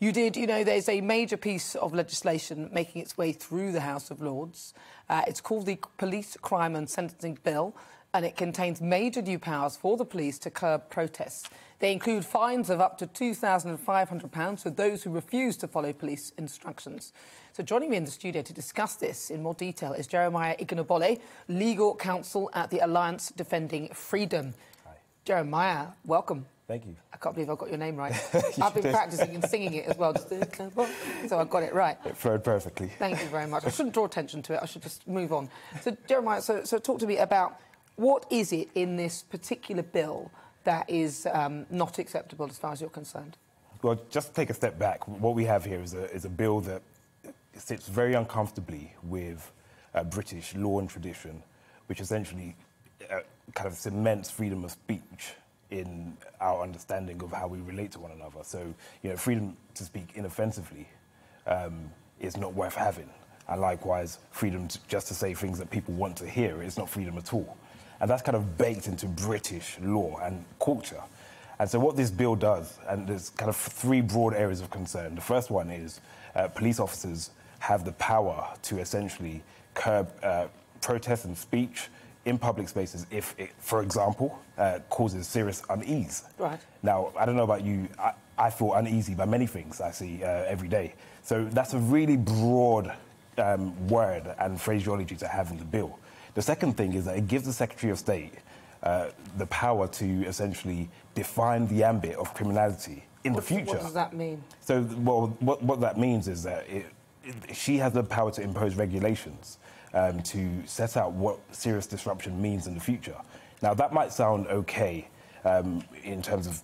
You did. You know, there's a major piece of legislation making its way through the House of Lords. It's called the Police Crime and Sentencing Bill, and it contains major new powers for the police to curb protests. They include fines of up to £2,500 for those who refuse to follow police instructions. So joining me in the studio to discuss this in more detail is Jeremiah Igunnubole, legal counsel at the Alliance Defending Freedom. Hi. Jeremiah, welcome. Thank you. I can't believe I got your name right. I've been practising and singing it as well, so I got it right. It flowed perfectly. Thank you very much. I shouldn't draw attention to it. I should just move on. So, Jeremiah, so talk to me about what is it in this particular bill that is not acceptable as far as you're concerned? Well, just to take a step back, what we have here is a bill that sits very uncomfortably with British law and tradition, which essentially kind of cements freedom of speech in our understanding of how we relate to one another. So, you know, freedom to speak inoffensively is not worth having. And likewise, freedom just to say things that people want to hear is not freedom at all. And that's kind of baked into British law and culture. And so what this bill does, and there's kind of three broad areas of concern. The first one is police officers have the power to essentially curb protest and speech in public spaces if it, for example, causes serious unease. Right. Now, I don't know about you, I feel uneasy by many things I see every day. So that's a really broad word and phraseology to have in the bill. The second thing is that it gives the Secretary of State the power to essentially define the ambit of criminality in the future. What does that mean? So, well, what that means is that she has the power to impose regulations to set out what serious disruption means in the future. Now, that might sound okay in terms of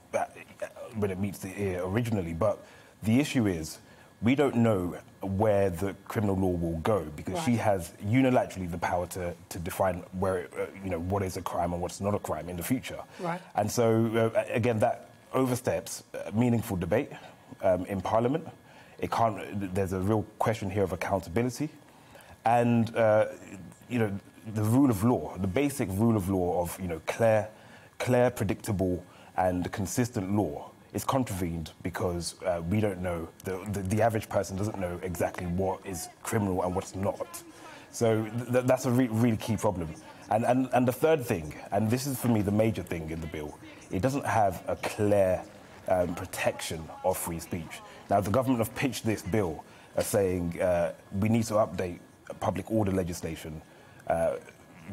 when it meets the ear originally, but the issue is we don't know where the criminal law will go because right. she has unilaterally the power to define where, you know, what is a crime and what's not a crime in the future. Right. And so, again, that oversteps meaningful debate in Parliament. It can't. There's a real question here of accountability. And, you know, the rule of law, the basic rule of law of, you know, clear, predictable and consistent law is contravened because we don't know, the average person doesn't know exactly what is criminal and what's not. So that's a really key problem. And the third thing, and this is for me the major thing in the bill, it doesn't have a clear protection of free speech. Now, the government have pitched this bill as saying we need to update public order legislation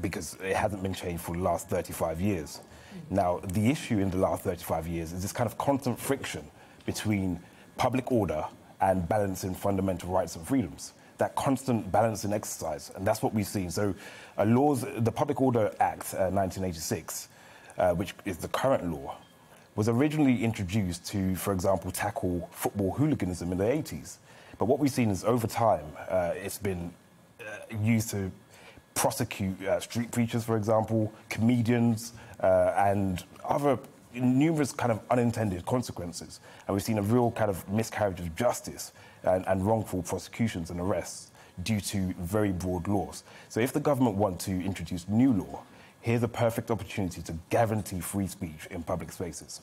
because it hasn't been changed for the last 35 years. Now, the issue in the last 35 years is this kind of constant friction between public order and balancing fundamental rights and freedoms. That constant balancing exercise, and that's what we've seen. So the Public Order Act 1986, which is the current law, was originally introduced to, for example, tackle football hooliganism in the 80s. But what we've seen is over time, it's been used to prosecute street preachers, for example, comedians, and other numerous kind of unintended consequences. And we've seen a real kind of miscarriage of justice and wrongful prosecutions and arrests due to very broad laws. So if the government want to introduce new law, here's a perfect opportunity to guarantee free speech in public spaces.